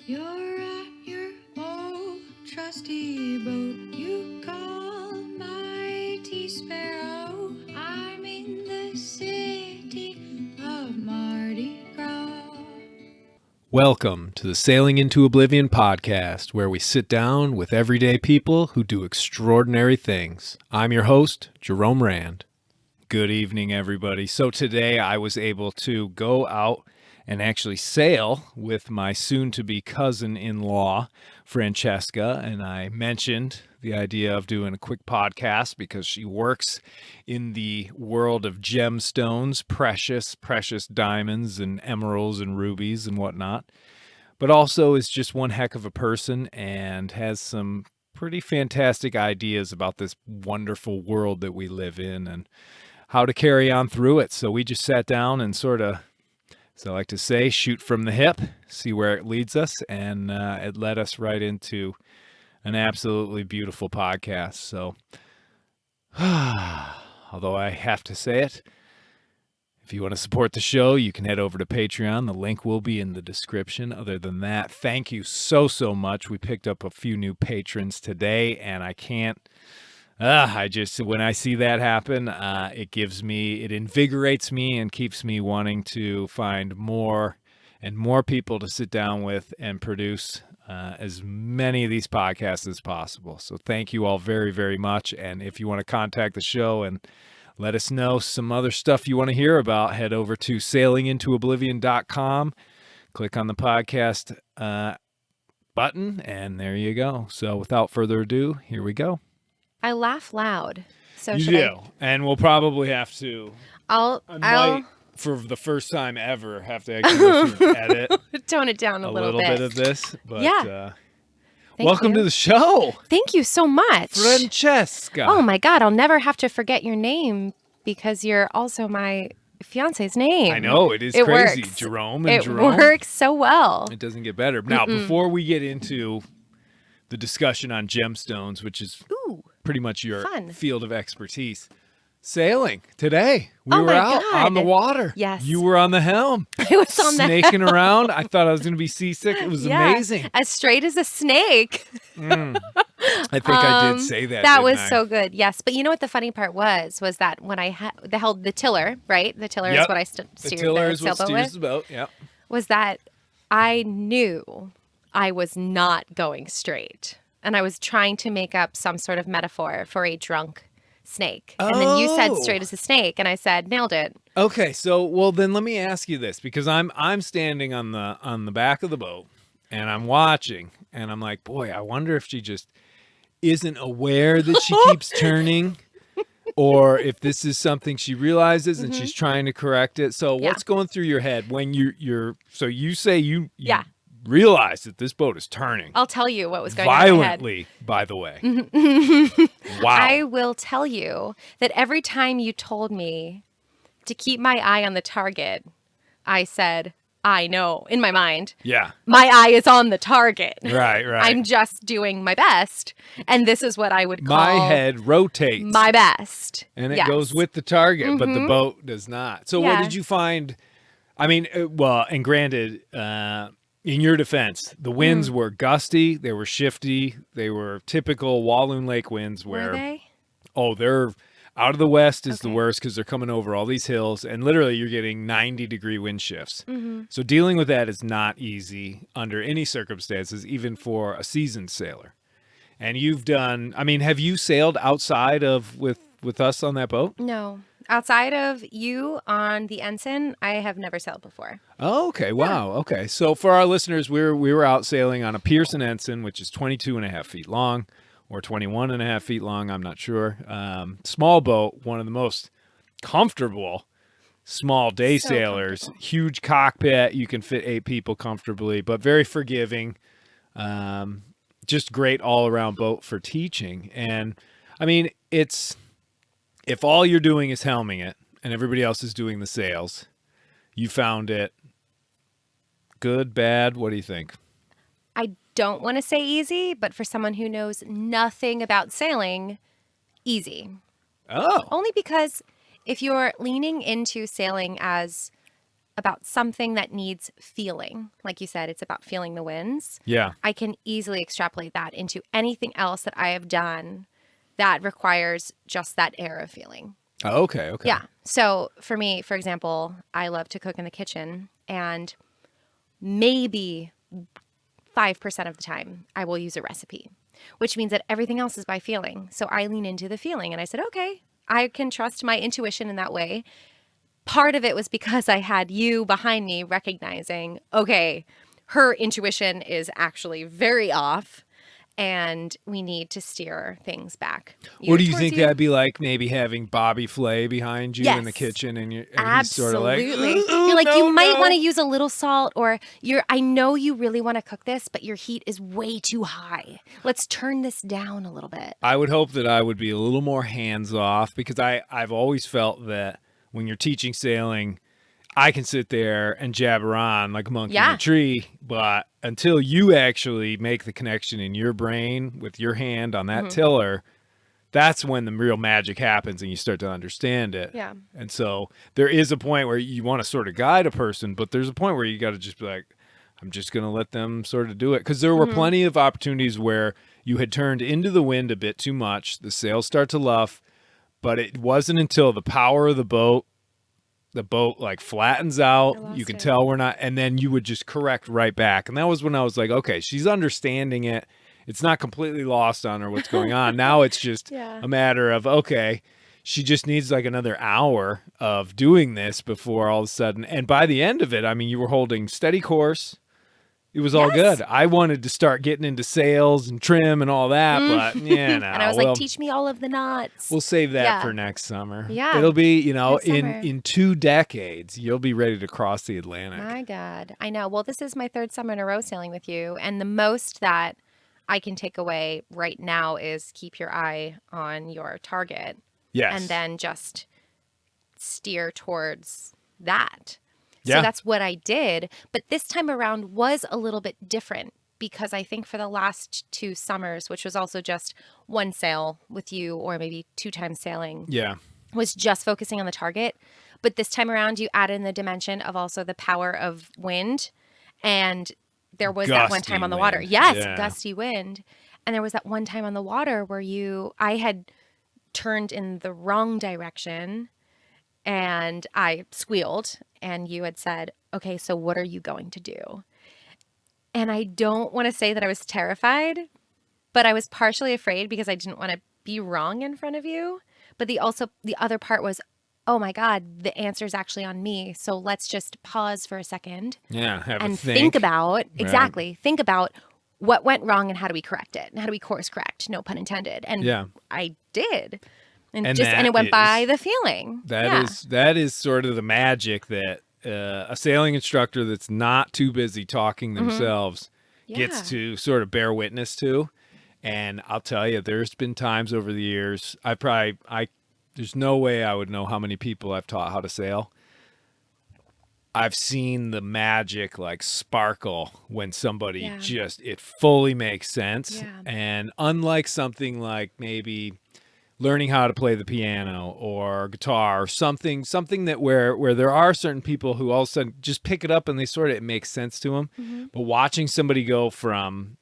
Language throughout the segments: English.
You're at your old trusty boat. You call mighty sparrow. I'm in the city of Mardi Gras. Welcome to the Sailing into Oblivion podcast, where we sit down with everyday people who do extraordinary things. I'm your host, Jerome Rand. Good evening, everybody. So today I was able to go out and actually sail with my soon-to-be cousin-in-law, Francesca, and I mentioned the idea of doing a quick podcast because she works in the world of gemstones, precious diamonds and emeralds and rubies and whatnot, but also is just one heck of a person and has some pretty fantastic ideas about this wonderful world that we live in and how to carry on through it. So we just sat down and sort of, so I like to say, shoot from the hip, see where it leads us, and it led us right into an absolutely beautiful podcast. So, although I have to say it, if you want to support the show, you can head over to Patreon. The link will be in the description. Other than that, thank you so much. We picked up a few new patrons today, and I can't... when I see that happen, it invigorates me and keeps me wanting to find more and more people to sit down with and produce as many of these podcasts as possible. So thank you all very, very much. And if you want to contact the show and let us know some other stuff you want to hear about, head over to sailingintooblivion.com, click on the podcast button, and there you go. So without further ado, here we go. I laugh loud. So you do. And we'll probably have to. I might, for the first time ever, have to actually go through and edit. Tone it down a little bit of this. But, yeah. Welcome to the show. Thank you so much. Francesca. Oh my God, I'll never have to forget your name because you're also my fiance's name. I know, it is crazy. Works. Jerome and Jerome. It works so well. It doesn't get better. Now, before we get into the discussion on gemstones, which is pretty much your field of expertise. Sailing today. We were out on the water. Yes. You were on the helm. I was on the helm. Snaking around. I thought I was going to be seasick. It was amazing. As straight as a snake. I think I did say that. That was so good. Yes. But you know what the funny part was that when I held the tiller, right? The tiller is what I steered the sailboat with. The boat. Yep. Was that I knew I was not going straight. And I was trying to make up some sort of metaphor for a drunk snake. And then you said straight as a snake, and I said, nailed it. Okay, so well then let me ask you this, because I'm standing on the back of the boat and I'm watching and I'm like, boy, I wonder if she just isn't aware that she keeps turning or if this is something she realizes and she's trying to correct it. So what's going through your head when you say you realize that this boat is turning. I'll tell you what was going violently, on by the way. Wow. I will tell you that every time you told me to keep my eye on the target, I said, I know, in my mind. Yeah. My eye is on the target. Right. I'm just doing my best. And this is what I would call... My head rotates. My best. And it goes with the target, but the boat does not. So what did you find? I mean, and granted... in your defense, the winds were gusty, they were shifty, they were typical Walloon Lake winds where... Were they? Oh, they're out of the west is the worst because they're coming over all these hills, and literally you're getting 90-degree wind shifts. So dealing with that is not easy under any circumstances, even for a seasoned sailor. And you've done... I mean, have you sailed outside of with us on that boat? No. Outside of you on the Ensign, I have never sailed before. Oh, okay. Wow. Okay. So for our listeners, we were out sailing on a Pearson Ensign, which is 22.5 feet long or 21.5 feet long. I'm not sure. Small boat, one of the most comfortable small day sailors. Huge cockpit. You can fit 8 people comfortably, but very forgiving. Just great all around boat for teaching. And I mean, if all you're doing is helming it and everybody else is doing the sails, you found it good, bad? What do you think? I don't want to say easy, but for someone who knows nothing about sailing, easy. Oh. Only because if you're leaning into sailing as about something that needs feeling, like you said, it's about feeling the winds. Yeah. I can easily extrapolate that into anything else that I have done that requires just that air of feeling. Oh, okay. Okay. Yeah. So for me, for example, I love to cook in the kitchen, and maybe 5% of the time I will use a recipe, which means that everything else is by feeling. So I lean into the feeling, and I said, okay, I can trust my intuition in that way. Part of it was because I had you behind me recognizing, okay, her intuition is actually very off, and we need to steer things back. What do you towards think that'd be like? Maybe having Bobby Flay behind you in the Yes. kitchen, and he's sort of Absolutely. like, You're like, no, you might no." want to use a little salt, or I know you really want to cook this, but your heat is way too high. Let's turn this down a little bit. I would hope that I would be a little more hands off, because I've always felt that when you're teaching sailing, I can sit there and jabber on like a monkey in Yeah. a tree, but until you actually make the connection in your brain with your hand on that tiller, that's when the real magic happens and you start to understand it. Yeah. And so there is a point where you want to sort of guide a person, but there's a point where you got to just be like, I'm just going to let them sort of do it. Because there were plenty of opportunities where you had turned into the wind a bit too much. The sails start to luff, but it wasn't until the power of the boat like flattens out. You can tell we're not, and then you would just correct right back. And that was when I was like, okay, she's understanding it. It's not completely lost on her what's going on. Now it's just a matter of, okay, she just needs like another hour of doing this before all of a sudden. And by the end of it, I mean, you were holding steady course. It was all good. I wanted to start getting into sails and trim and all that, but yeah, no. And I was like, teach me all of the knots. We'll save that for next summer. Yeah. It'll be, Next summer. in 2 decades, you'll be ready to cross the Atlantic. My God. I know. Well, this is my 3rd summer in a row sailing with you. And the most that I can take away right now is keep your eye on your target. Yes. And then just steer towards that. Yeah. So that's what I did. But this time around was a little bit different, because I think for the last 2 summers, which was also just one sail with you or maybe 2 times sailing, was just focusing on the target. But this time around, you add in the dimension of also the power of wind. And there was that one Gusty time on the water. wind. Yes, Yeah. gusty wind. And there was that one time on the water where I had turned in the wrong direction and I squealed, and you had said, okay, so what are you going to do? And I don't want to say that I was terrified, but I was partially afraid because I didn't want to be wrong in front of you. But the other part was, oh my God, the answer is actually on me. So let's just pause for a second. Yeah. Have and a think about, Right. think about what went wrong and how do we correct it? And how do we course correct? No pun intended. And I did. And it went by the feeling. That is sort of the magic that a sailing instructor that's not too busy talking themselves gets to sort of bear witness to. And I'll tell you, there's been times over the years, there's no way I would know how many people I've taught how to sail. I've seen the magic like sparkle when somebody it fully makes sense. Yeah. And unlike something like maybe learning how to play the piano or guitar or something that where there are certain people who all of a sudden just pick it up and it makes sense to them. But watching somebody go from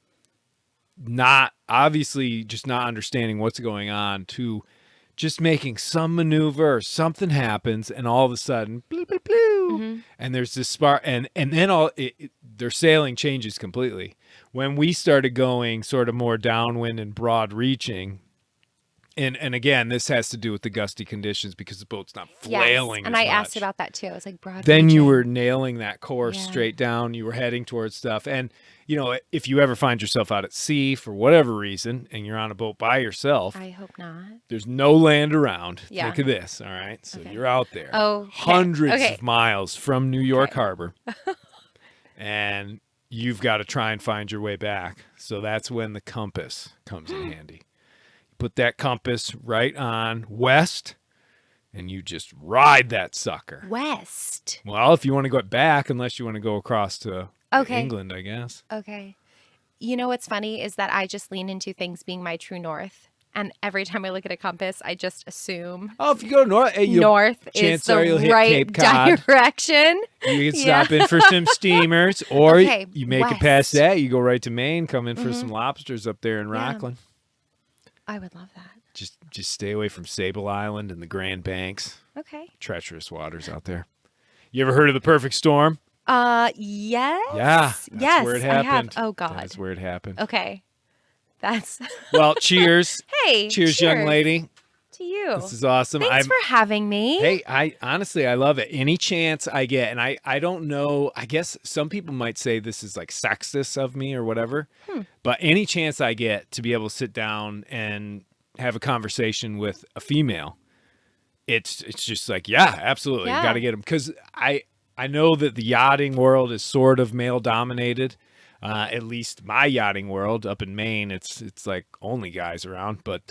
not understanding what's going on to just making some maneuver or something happens and all of a sudden bloop, bloop, bloop, and there's this spark and then their sailing changes completely. When we started going sort of more downwind and broad reaching, and again, this has to do with the gusty conditions because the boat's not flailing. And as I much. asked about that too. I was like, broad Then you reaching. were nailing that course straight down. You were heading towards stuff. And, if you ever find yourself out at sea for whatever reason and you're on a boat by yourself, I hope not. there's no land around. Yeah. Think of this, all right? So you're out there. Oh, hundreds of miles from New York Harbor. And you've got to try and find your way back. So that's when the compass comes in handy. Put that compass right on west, and you just ride that sucker. West. Well, if you want to go back, unless you want to go across to England, I guess. Okay. You know what's funny is that I just lean into things being my true north. And every time I look at a compass, I just assume Oh, if you go north, hey, north is chances are you'll the hit right Cape Cod. direction. You can Yeah. stop in for some steamers, or Okay, you make it past west. that. You go right to Maine, come in for some lobsters up there in Rockland. I would love that. Just stay away from Sable Island and the Grand Banks. Okay. Treacherous waters out there. You ever heard of the perfect storm? Yes. Yeah, that's yes, where it I have. happened. Oh God. That's where it happened. Okay. That's Well, cheers. hey. Cheers, young lady. To you. This is awesome. Thanks for having me. Hey, I honestly, I love it. Any chance I get, and I don't know, I guess some people might say this is like sexist of me or whatever, but any chance I get to be able to sit down and have a conversation with a female, it's just like, yeah, absolutely. Yeah. You got to get them. Because I know that the yachting world is sort of male dominated. At least my yachting world up in Maine, it's like only guys around, but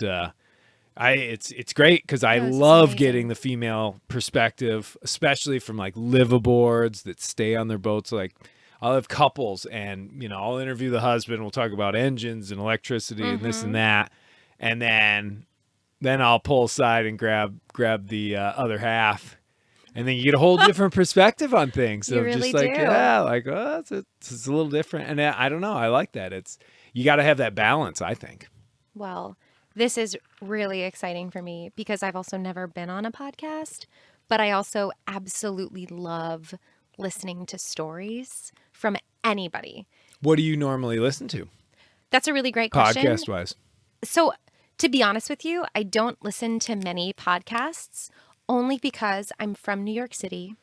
it's great because I love getting the female perspective, especially from like liveaboards that stay on their boats. Like I'll have couples, and I'll interview the husband. We'll talk about engines and electricity and this and that, and then I'll pull aside and grab the other half. And then you get a whole different perspective on things. So You really just like, do. yeah, like, oh, it's a little different. And I don't know. I like that. You got to have that balance, I think. Well, this is really exciting for me because I've also never been on a podcast, but I also absolutely love listening to stories from anybody. What do you normally listen to? That's a really great question. Podcast-wise. So, to be honest with you, I don't listen to many podcasts only because I'm from New York City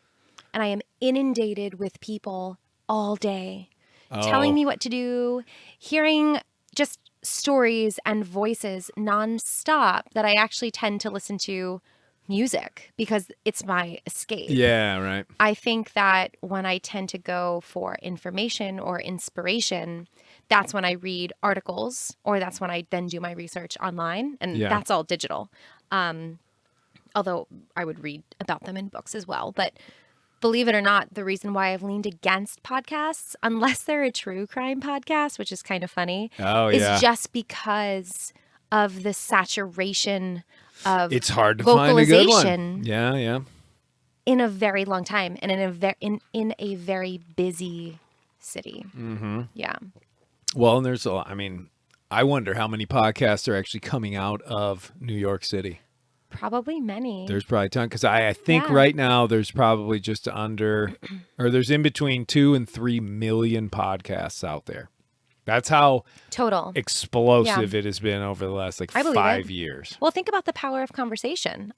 and I am inundated with people all day telling me what to do, hearing just stories and voices nonstop that I actually tend to listen to music because it's my escape. Yeah, right. I think that when I tend to go for information or inspiration, that's when I read articles or that's when I then do my research online, and that's all digital. Although I would read about them in books as well. But believe it or not, the reason why I've leaned against podcasts, unless they're a true crime podcast, which is kind of funny, is just because of the saturation of it's hard to find a good vocalization. one. Yeah. In a very long time and in a very busy city. Mm-hmm. Yeah. Well, and there's I wonder how many podcasts are actually coming out of New York City. Probably many. There's probably a ton, because I think right now there's probably just under, or there's in between 2 and 3 million podcasts out there. That's how total explosive it has been over the last 5 years. Well, think about the power of conversation.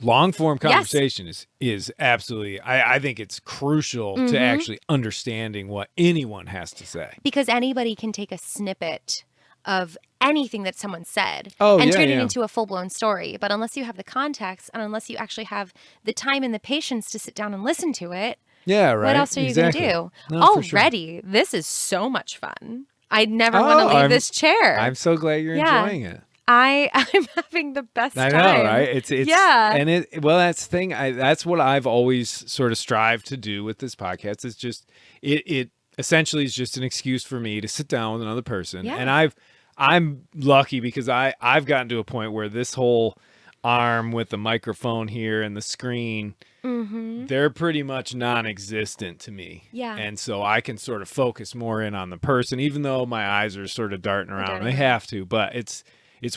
Long form conversation is absolutely, I think it's crucial to actually understanding what anyone has to say. Because anybody can take a snippet of anything that someone said and turn it into a full-blown story. But unless you have the context and unless you actually have the time and the patience to sit down and listen to it, what else are you going to do? No, Already, this is so much fun. I never want to leave this chair. I'm so glad you're enjoying it. I'm having the best time. I know, right? It's and that's the thing. That's what I've always sort of strived to do with this podcast. It's just it essentially is just an excuse for me to sit down with another person, and I'm lucky because I've gotten to a point where this whole arm with the microphone here and the screen, they're pretty much non-existent to me. Yeah. And so I can sort of focus more in on the person, even though my eyes are sort of darting around. They have to, but it's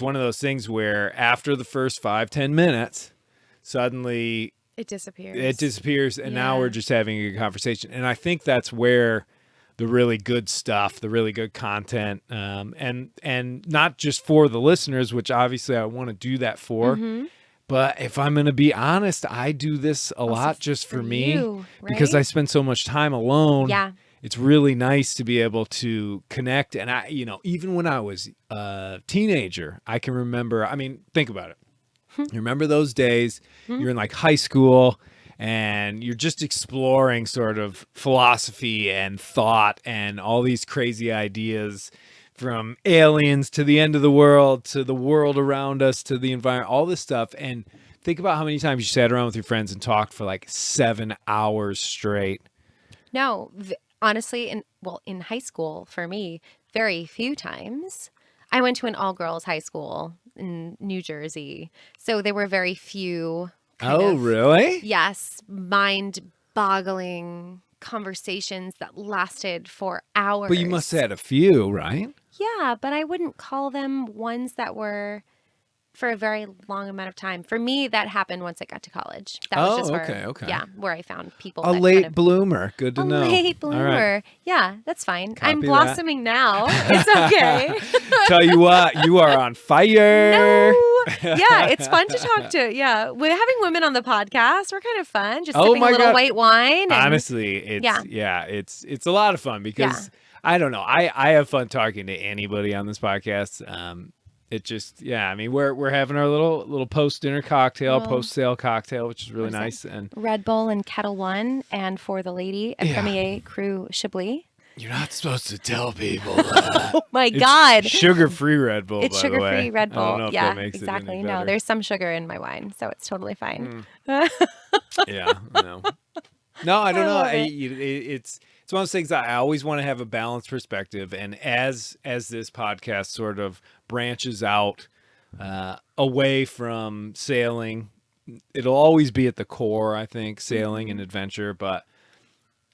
one of those things where after the first 5-10 minutes, suddenly it disappears. And now we're just having a good conversation. And I think that's where the really good stuff, the really good content, and not just for the listeners, which obviously I want to do that for, but if I'm going to be honest, I do this a lot just for me because I spend so much time alone. Yeah. It's really nice to be able to connect. And even when I was a teenager, I can remember, think about it. You remember those days, you're in like high school, and you're just exploring sort of philosophy and thought and all these crazy ideas, from aliens to the end of the world to the world around us to the environment, all this stuff. And think about how many times you sat around with your friends and talked for like 7 hours straight. No, honestly, in high school, for me, very few times. I went to an all-girls high school, in New Jersey. So there were very few Oh, really? Yes, mind-boggling conversations that lasted for hours. But you must have had a few, right? Yeah, but I wouldn't call them ones that were for a very long amount of time. For me, that happened once I got to college. That was just where, okay. yeah, where I found people. A that late kind of, bloomer. Good to a know. late All bloomer. right. Yeah, that's fine. I'm Copy blossoming now. It's okay. Tell you what, you are on fire. No. Yeah, it's fun to talk to. Yeah, we're having women on the podcast. We're kind of fun, just sipping a little God. white wine. And, honestly, it's a lot of fun because I don't know. I have fun talking to anybody on this podcast. It just, I mean, we're having our little post dinner cocktail, post sale cocktail, which is really nice. And Red Bull and Kettle One, and for the lady, a Premier Cru Chablis. You're not supposed to tell people. Oh my God! Sugar-free Red Bull. It's by the way. sugar-free Red Bull. I don't know if yeah, that makes exactly. It any No, better. there's some sugar in my wine, so it's totally fine. Yeah, no, I don't know. love it. It's one of those things that I always want to have a balanced perspective, and as this podcast sort of branches out away from sailing, it'll always be at the core, I think, sailing and adventure, but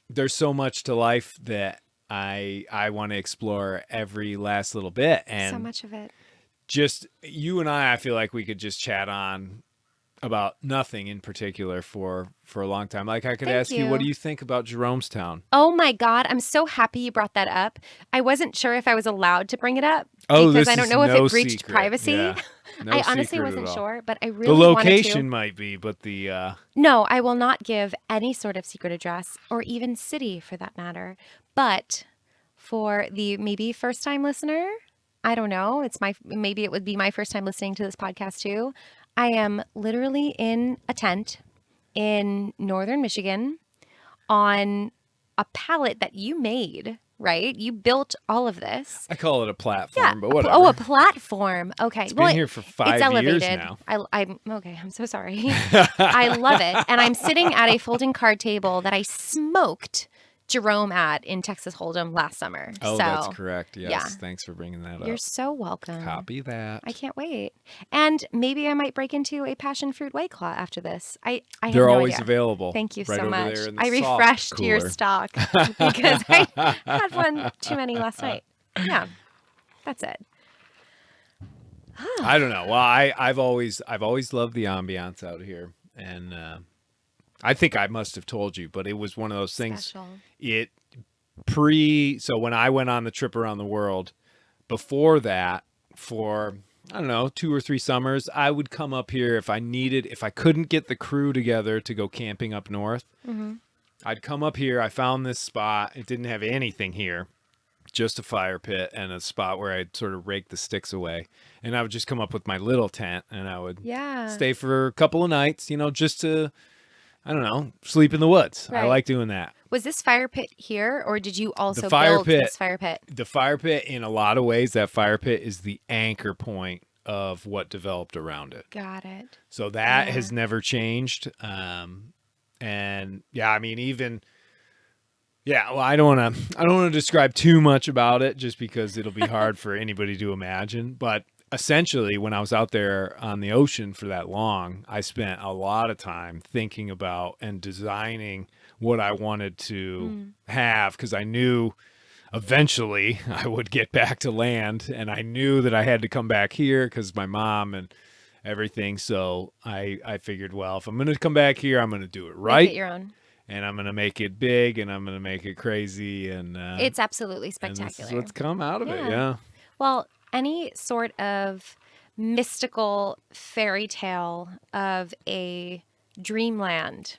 there's so much to life that I want to explore every last little bit. And So much of it. just you and I feel like we could just chat on about nothing in particular for a long time. Like I could ask you, what do you think about Jeromestown? Oh my God, I'm so happy you brought that up. I wasn't sure if I was allowed to bring it up Oh, because this I don't is know if no it breached secret. privacy. Yeah. No I honestly secret wasn't at all. sure, but I really The wanted location to. might be, but the No, I will not give any sort of secret address or even city for that matter. But for the maybe first time listener, I don't know. Maybe it would be my first time listening to this podcast too. I am literally in a tent in northern Michigan on a pallet that you made, right? You built all of this. I call it a platform, but whatever. Oh, a platform. Okay. It's been here for 5 it's years elevated. now. I'm okay. I'm so sorry. I love it. And I'm sitting at a folding card table that I smoked Jerome at in Texas Hold'em last summer. Oh, so, that's correct. Yes. yeah. Thanks for bringing that up. You're so welcome. Copy that. I can't wait. And maybe I might break into a passion fruit White Claw after this. I have They're no always idea. available. Thank you right so over much. there in the I soft refreshed your cooler. stock because I had one too many last night. Yeah, that's it. I don't know. Well, I've always loved the ambiance out here, and I think I must have told you, but it was one of those things. Special. So when I went on the trip around the world, before that, for I don't know, 2 or 3 summers, I would come up here if I couldn't get the crew together to go camping up north. Mm-hmm. I'd come up here. I found this spot. It didn't have anything here, just a fire pit and a spot where I'd sort of rake the sticks away. And I would just come up with my little tent and I would stay for a couple of nights, just to, I don't know, sleep in the woods. Right. I like doing that. Was this fire pit here, or did you also The fire build pit- this fire pit? The fire pit, in a lot of ways, that fire pit is the anchor point of what developed around it. Got it. So that has never changed. And yeah, I mean, even, well, I don't want to describe too much about it just because it'll be hard for anybody to imagine. But essentially, when I was out there on the ocean for that long, I spent a lot of time thinking about and designing what I wanted to have, because I knew eventually I would get back to land, and I knew that I had to come back here because my mom and everything. So I figured, well, if I'm going to come back here, I'm going to do it right. Make it your own. And I'm going to make it big, and I'm going to make it crazy. And It's absolutely and spectacular. this is what's come out of it. Yeah. Yeah. Well, any sort of mystical fairy tale of a dreamland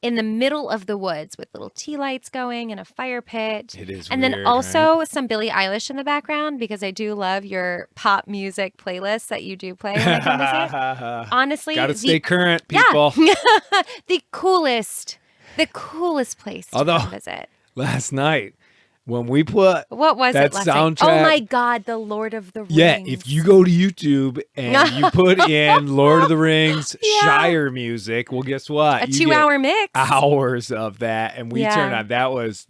in the middle of the woods with little tea lights going and a fire pit. It is and weird, then also some Billie Eilish in the background, because I do love your pop music playlist that you do play when I come visit. Honestly, Gotta stay current, people. the coolest place to Although- come visit. Last night, when we put What was that it last night? Oh soundtrack- my God, the Lord of the Rings. Yeah, if you go to YouTube and you put in Lord of the Rings Shire music, well, guess what? a You get 2-hour mix. hours of that, and we Yeah. turned on. That was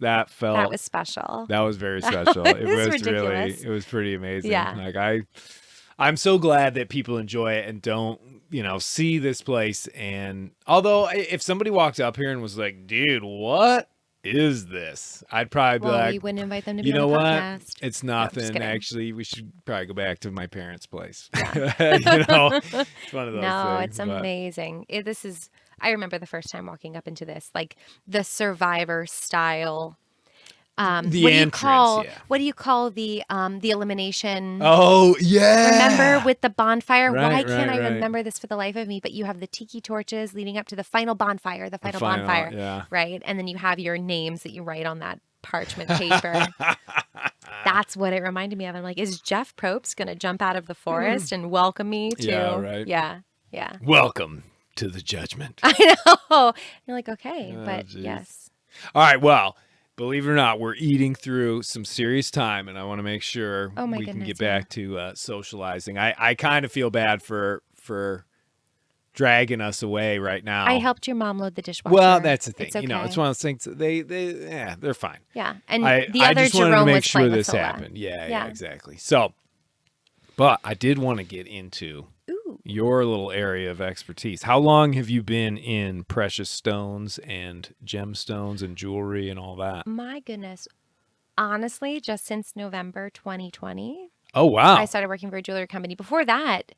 special. That was very special. It was ridiculous. it was pretty amazing. Yeah. Like I'm so glad that people enjoy it and don't, see this place. And although if somebody walked up here and was like, dude, what is this? I'd probably be Well, like, we wouldn't invite them to you be on know the what? podcast. It's No, I'm just nothing. kidding. Actually, we should probably go back to my parents' place. Yeah. It's one of those No, things. it's but- amazing. I remember the first time walking up into this, like the Survivor style. The What entrance, yeah. What do you call the elimination? Oh, yeah. Remember with the bonfire? Why Right, can't I right. remember this for the life of me? But you have the tiki torches leading up to the final bonfire, bonfire, yeah. right? And then you have your names that you write on that parchment paper. That's what it reminded me of. I'm like, is Jeff Probst going to jump out of the forest and welcome me to? Yeah, right. Yeah. Welcome to the judgment. I know. You're like, okay, Oh, but geez. yes. All right, well, believe it or not, we're eating through some serious time, and I want to make sure Oh, my we can goodness, get back to socializing. I kind of feel bad for dragging us away right now. I helped your mom load the dishwasher. Well, that's the thing. It's okay. It's one of those things. They're fine. Yeah, and I the other just wanted Jerome to make was sure playing with this Sola. happened. Yeah, Yeah. exactly. So, but I did want to get into your little area of expertise. How long have you been in precious stones and gemstones and jewelry and all that? My goodness. Honestly, just since November 2020, Oh, wow. I started working for a jewelry company. Before that,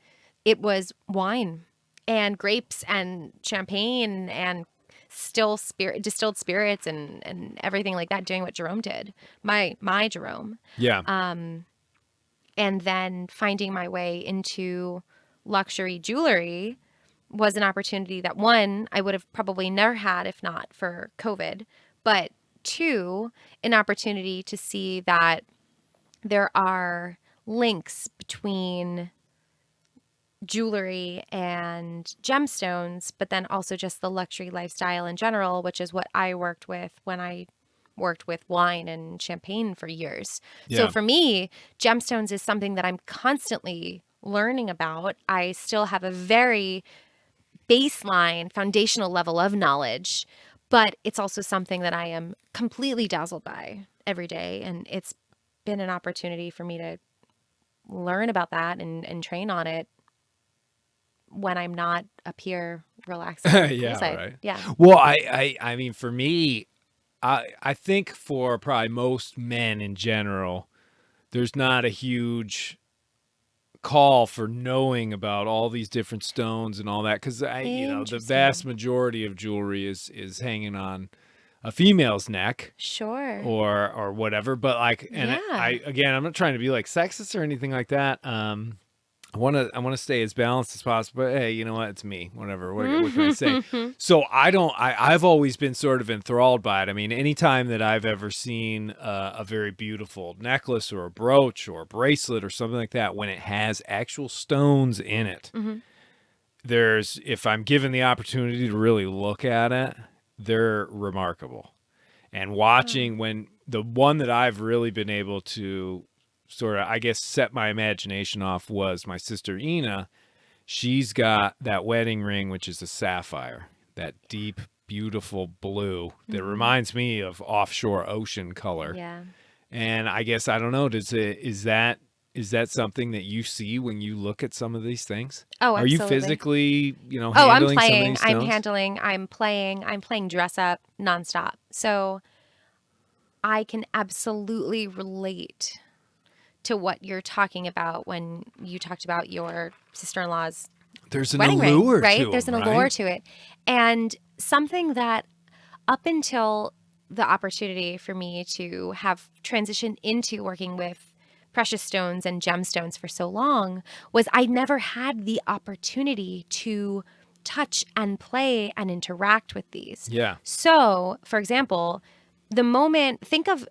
it was wine and grapes and champagne and distilled spirits and everything like that, doing what Jerome did. My Jerome. Yeah. And then finding my way into luxury jewelry was an opportunity that, one, I would have probably never had if not for COVID, but two, an opportunity to see that there are links between jewelry and gemstones, but then also just the luxury lifestyle in general, which is what I worked with when I worked with wine and champagne for years. So Yeah. for me, gemstones is something that I'm constantly learning about. I still have a very baseline foundational level of knowledge, but it's also something that I am completely dazzled by every day. And it's been an opportunity for me to learn about that and train on it when I'm not up here relaxing. on the Yeah, poolside. right. Yeah. Well, I mean, for me, I think for probably most men in general, there's not a huge call for knowing about all these different stones and all that, because the Interesting. vast majority of jewelry is hanging on a female's neck Sure. or whatever. But Yeah. I'm not trying to be like sexist or anything like that. I want to stay as balanced as possible, but hey, you know what? It's me. Whatever. What can I say? So I've always been sort of enthralled by it. I mean, anytime that I've ever seen a very beautiful necklace or a brooch or a bracelet or something like that, when it has actual stones in it, if I'm given the opportunity to really look at it, they're remarkable. And watching when the one that I've really been able to sort of, I guess, set my imagination off was my sister Ina. She's got that wedding ring, which is a sapphire, that deep, beautiful blue that reminds me of offshore ocean color. Yeah. And I guess, I don't know, is that something that you see when you look at some of these things? Oh, Are you absolutely. physically, I'm handling some of playing. these stones? I'm playing dress up nonstop. So I can absolutely relate to what you're talking about when you talked about your sister-in-law's There's an wedding allure ring, right? to 'em, There's an right? allure to it. And something that up until the opportunity for me to have transitioned into working with precious stones and gemstones for so long was I never had the opportunity to touch and play and interact with these. Yeah. So, for example, the moment think of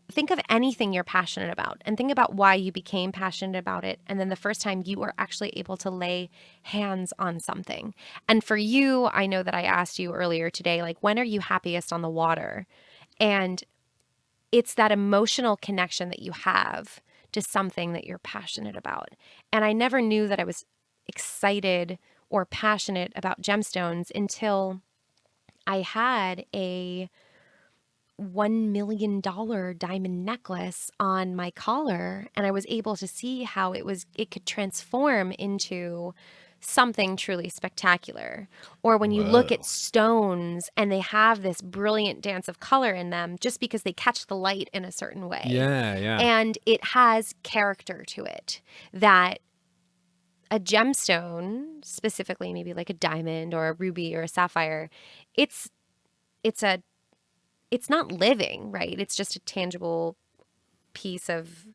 anything you're passionate about and think about why you became passionate about it, and then the first time you were actually able to lay hands on something. And for you, I know that I asked you earlier today, like, when are you happiest on the water? And it's that emotional connection that you have to something that you're passionate about. And I never knew that I was excited or passionate about gemstones until I had a $1 million diamond necklace on my collar, and I was able to see how it could transform into something truly spectacular. Or when you look at stones and they have this brilliant dance of color in them just because they catch the light in a certain way. Yeah, yeah. And it has character to it that a gemstone, specifically maybe like a diamond or a ruby or a sapphire, it's not living, right? It's just a tangible piece of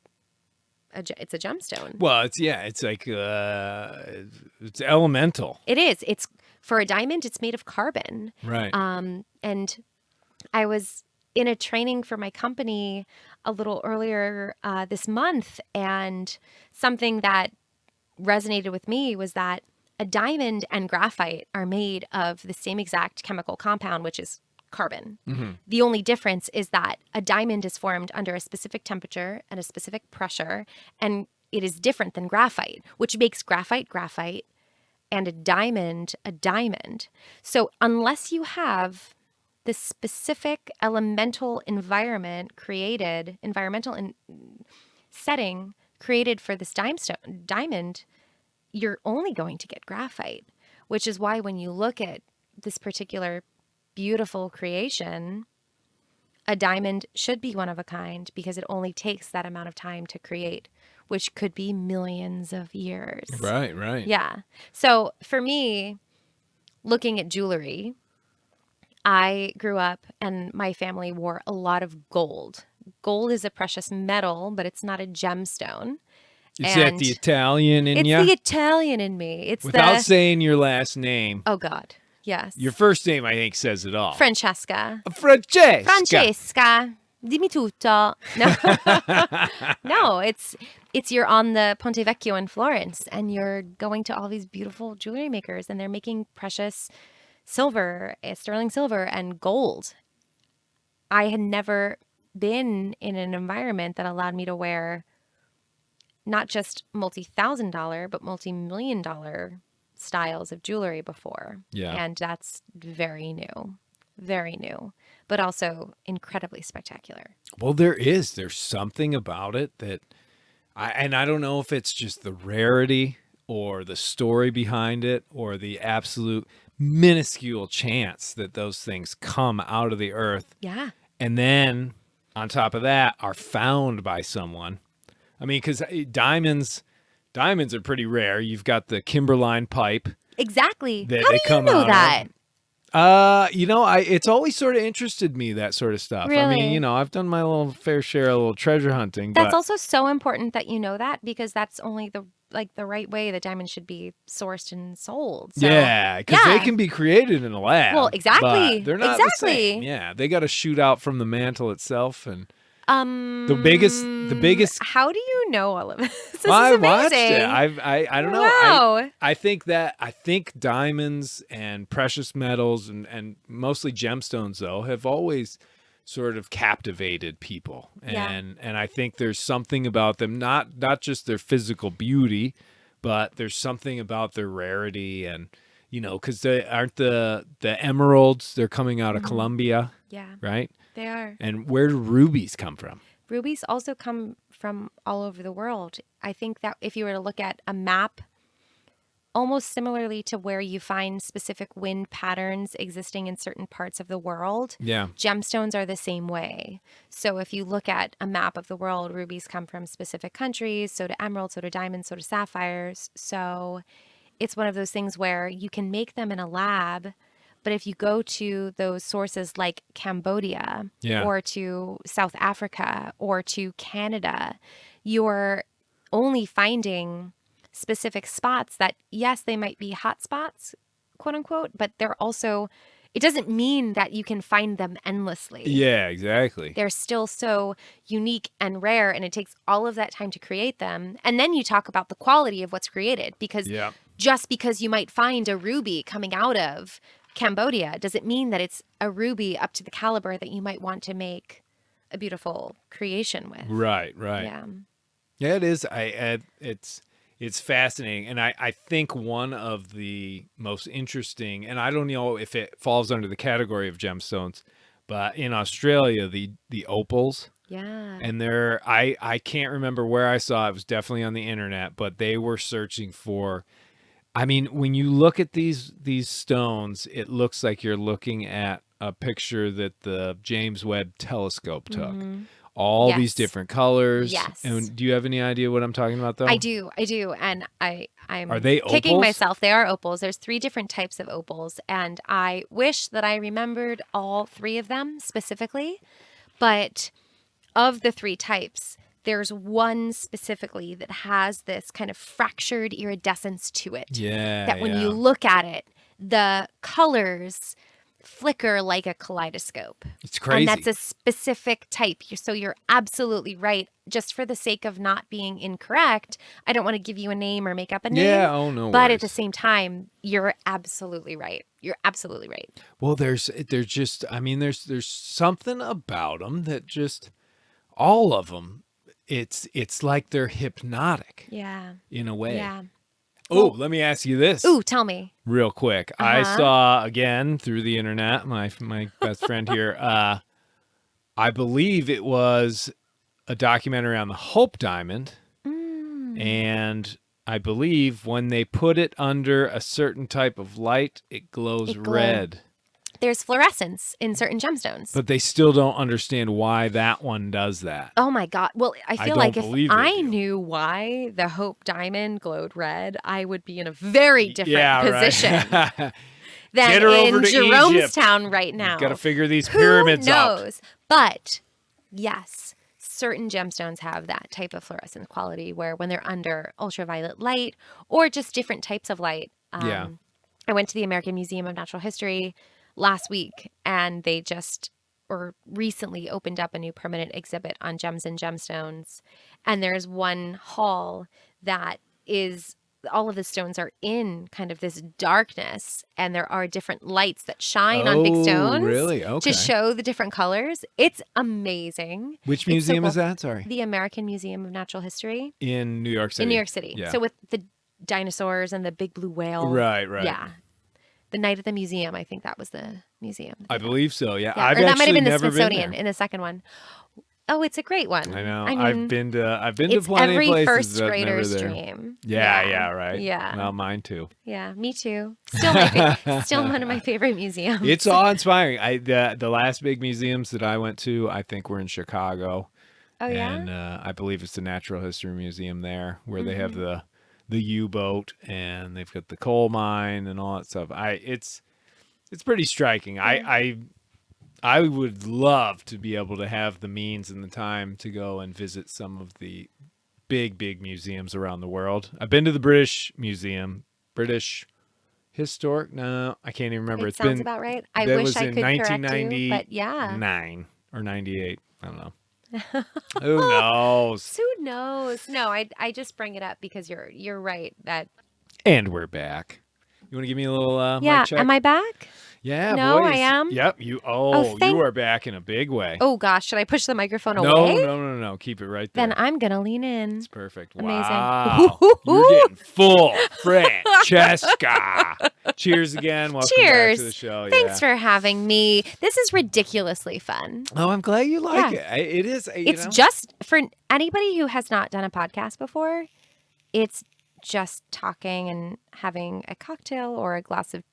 it's a gemstone. Well, it's like it's elemental. It is. It's for a diamond, it's made of carbon. Right. And I was in a training for my company a little earlier this month, and something that resonated with me was that a diamond and graphite are made of the same exact chemical compound, which is carbon. Mm-hmm. The only difference is that a diamond is formed under a specific temperature and a specific pressure, and it is different than graphite, which makes graphite and a diamond. So unless you have the specific environmental setting created for this diamond, you're only going to get graphite, which is why when you look at this particular beautiful creation, a diamond should be one of a kind because it only takes that amount of time to create, which could be millions of years. Right. Yeah. So for me, looking at jewelry, I grew up and my family wore a lot of gold. Gold is a precious metal, but it's not a gemstone. Is that the Italian in you? It's the Italian in me. It's Without saying your last name. Oh, God. Yes. Your first name, I think, says it all. Francesca. Francesca. Dimmi tutto. No, no, it's you're on the Ponte Vecchio in Florence, and you're going to all these beautiful jewelry makers, and they're making precious silver, sterling silver, and gold. I had never been in an environment that allowed me to wear not just multi-$1,000, but multi-million-dollar styles of jewelry before. Yeah. And that's very new, but also incredibly spectacular. Well, there's something about it that I don't know if it's just the rarity or the story behind it or the absolute minuscule chance that those things come out of the earth. Yeah. And then on top of that are found by someone. I mean, because diamonds are pretty rare. You've got the Kimberline pipe. Exactly. That How they do you come know out that? It's always sort of interested me, that sort of stuff. Really? I mean, I've done my little fair share of little treasure hunting. That's but also so important that you know that, because that's only the right way the diamond should be sourced and sold. So, yeah, because they can be created in a lab. Well, exactly. But they're not the same. Yeah, they got to shoot out from the mantle itself, and the biggest. How do you know all of this? This I is amazing. watched it. I don't know. Wow. I think diamonds and precious metals and mostly gemstones, though, have always sort of captivated people. And I think there's something about them, not just their physical beauty, but there's something about their rarity, and because they aren't the emeralds, they're coming out of Colombia. Yeah. Right? They are. And where do rubies come from? Rubies also come from all over the world. I think that if you were to look at a map, almost similarly to where you find specific wind patterns existing in certain parts of the world, gemstones are the same way. So if you look at a map of the world, rubies come from specific countries, so do emeralds, so do diamonds, so do sapphires. So it's one of those things where you can make them in a lab, but if you go to those sources like Cambodia or to South Africa or to Canada, you're only finding specific spots that, yes, they might be hot spots, quote unquote, but they're also, it doesn't mean that you can find them endlessly. Yeah, exactly. They're still so unique and rare, and it takes all of that time to create them. And then you talk about the quality of what's created, because just because you might find a ruby coming out of Cambodia doesn't mean that it's a ruby up to the caliber that you might want to make a beautiful creation with. Right. Yeah, it is. It's fascinating. And I think one of the most interesting, and I don't know if it falls under the category of gemstones, But in Australia, the opals, Yeah. and I can't remember where I saw it. It was definitely on the internet, but they were searching for. I mean, when you look at these stones, it looks like you're looking at a picture that the James Webb Telescope took. All these Yes. different colors. Yes. And do you have any idea what I'm talking about, though? I do. And I'm Are they kicking opals? myself. They are opals. There's 3 different types of opals, and I wish that I remembered all 3 of them specifically. But of the 3 types, there's one specifically that has this kind of fractured iridescence to it. Yeah. That when you look at it, the colors flicker like a kaleidoscope. It's crazy. And that's a specific type. So you're absolutely right. Just for the sake of not being incorrect, I don't want to give you a name or make up a name. Yeah, oh no. But worries. at the same time, you're absolutely right. You're absolutely right. Well, there's just, I mean, there's something about them that just, all of them, it's like they're hypnotic. Yeah. In a way. Yeah. Oh, let me ask you this. Ooh, tell me. Real quick. I saw, again, through the internet, my best friend here, I believe it was a documentary on the Hope Diamond. And I believe when they put it under a certain type of light, it glows red. There's fluorescence in certain gemstones. But they still don't understand why that one does that. Oh my God. Well, I feel don't like if believe they I do. knew why the Hope Diamond glowed red, I would be in a very different position Right. than Get her over in to Jeromestown right now. Got to figure these pyramids Who out. knows? But yes, certain gemstones have that type of fluorescence quality where when they're under ultraviolet light or just different types of light. Yeah. I went to the American Museum of Natural History last week, and they just recently opened up a new permanent exhibit on gems and gemstones. And there's one hall that is, all of the stones are in kind of this darkness, and there are different lights that shine on big stones really? Okay. to show the different colors. It's amazing. Which It's so museum is cool. that? Sorry. The American Museum of Natural History In New York City. in New York City. Yeah. So with the dinosaurs and the big blue whale. Right. Yeah. The night at the museum, I think that was the museum. I believe so. Yeah. Yeah, I've or that might have actually been the never Smithsonian been there. in the second one. Oh, it's a great one. I know. I I've mean, been to it's plenty every of places. first but never grader's there. dream. Yeah, right. Yeah. Well, mine too. Yeah, me too. Still one of my favorite museums. It's awe-inspiring. The last big museums that I went to, I think, were in Chicago. Oh yeah. And I believe it's the Natural History Museum there, where they have Mm-hmm. the U-boat and they've got the coal mine and all that stuff. It's pretty striking. I would love to be able to have the means and the time to go and visit some of the big museums around the world. I've been to the British Museum, British Historic. No, I can't even remember. It sounds about right. I that wish was I in could correct you, but yeah. 1999 or 98. I don't know. Who knows? Who knows? No, I just bring it up because you're right that. And we're back. You want to give me a little Yeah, mic check? am I back? Yeah, No, boys. I am? Yep. You thank- are back in a big way. Oh gosh, should I push the microphone no, away? no. Keep it right there. Then I'm gonna lean in. It's perfect. Amazing. Wow. You're getting full, Francesca. Cheers again. Welcome Cheers. back to the show. Thanks for having me. This is ridiculously fun. Oh, I'm glad you like Yeah. it. It is. It's just for anybody who has not done a podcast before, it's just talking and having a cocktail or a glass of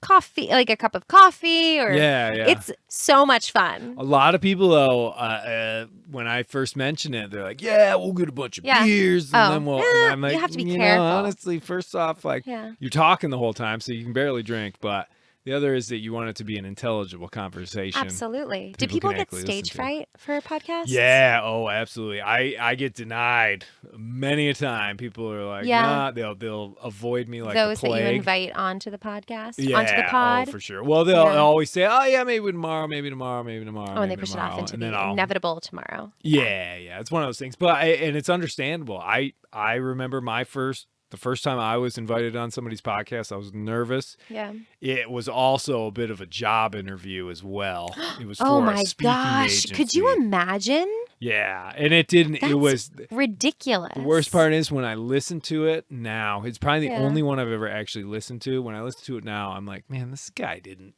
coffee, like a cup of coffee, or Yeah. it's so much fun. A lot of people, though, when I first mention it, they're like, "Yeah, we'll get a bunch of Yeah. beers, and Oh, then we'll." eh, And I'm like, you have to be know, careful. honestly, first off, like Yeah. you're talking the whole time, so you can barely drink. But the other is that you want it to be an intelligible conversation. Absolutely. Do people people can get actually stage listen to. fright for podcasts? Yeah. Oh, absolutely. I get denied many a time. People are like, Yeah. "Nah." They'll avoid me like Those the plague. that you invite onto the podcast, Yeah, onto the pod. oh, for sure. Well, they'll Yeah. always say, "Oh, yeah, maybe tomorrow, maybe tomorrow, maybe tomorrow." Oh, and they maybe push it tomorrow," off into and the then I'll- inevitable tomorrow. Yeah, it's one of those things. But and it's understandable. I remember the first time I was invited on somebody's podcast, I was nervous. Yeah. It was also a bit of a job interview as well. It was Oh for my a speaking gosh. Could you agency. imagine? Yeah, and it didn't. That's it was ridiculous. the worst part is when I listen to it now. It's probably the Yeah. only one I've ever actually listened to. When I listen to it now, I'm like, man, this guy didn't.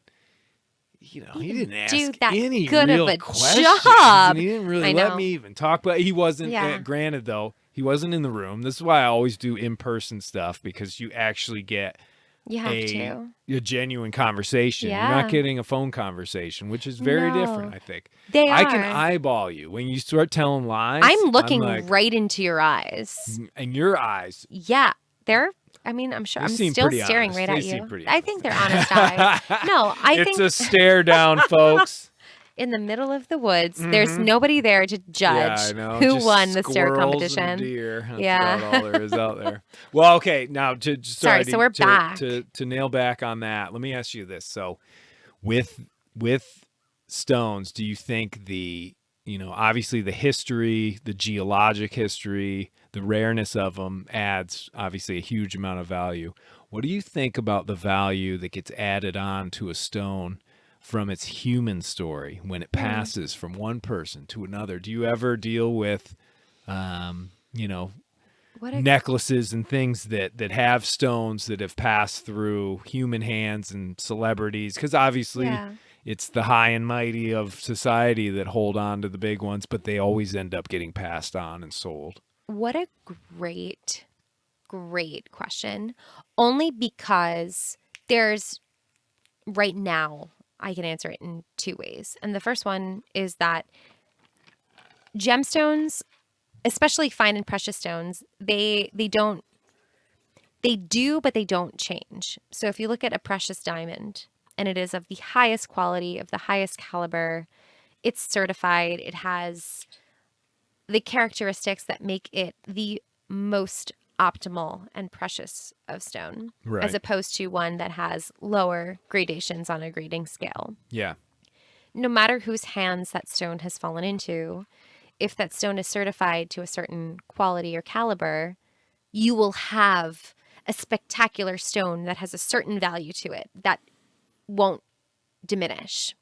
he He didn't ask do that any good of real a questions. job. And he didn't really I let know. me even talk. But he wasn't. Yeah. Granted, though, he wasn't in the room. This is why I always do in-person stuff, because you actually get You have to. a genuine conversation. You're Yeah. not getting a phone conversation, which is very different, No. I think. They I can are. eyeball you when you start telling lies. I'm looking like, right into your eyes. and your eyes. Yeah. I'm sure They I'm seem still pretty staring honest. right They at seem you. pretty I think they're honest eyes. No, I it's think a stare down, folks. in the middle of the woods, there's nobody there to judge Yeah, I know. who Just won the stare squirrels competition. and deer. That's Yeah. about all there is out there. Well, okay. Now, Sorry, so we're back. To nail back on that. Let me ask you this. So, with stones, do you think obviously the history, the geologic history, the rareness of them adds obviously a huge amount of value. What do you think about the value that gets added on to a stone from its human story when it passes from one person to another? Do you ever deal with, necklaces and things that have stones that have passed through human hands and celebrities? Because obviously it's the high and mighty of society that hold on to the big ones, but they always end up getting passed on and sold. What a great question. Only because there's right now, I can answer it in two ways. And the first one is that gemstones, especially fine and precious stones, they do, but they don't change. So if you look at a precious diamond and it is of the highest quality, of the highest caliber, it's certified, it has the characteristics that make it the most optimal and precious of stone, as opposed to one that has lower gradations on a grading scale. Yeah. No matter whose hands that stone has fallen into, if that stone is certified to a certain quality or caliber, you will have a spectacular stone that has a certain value to it that won't diminish.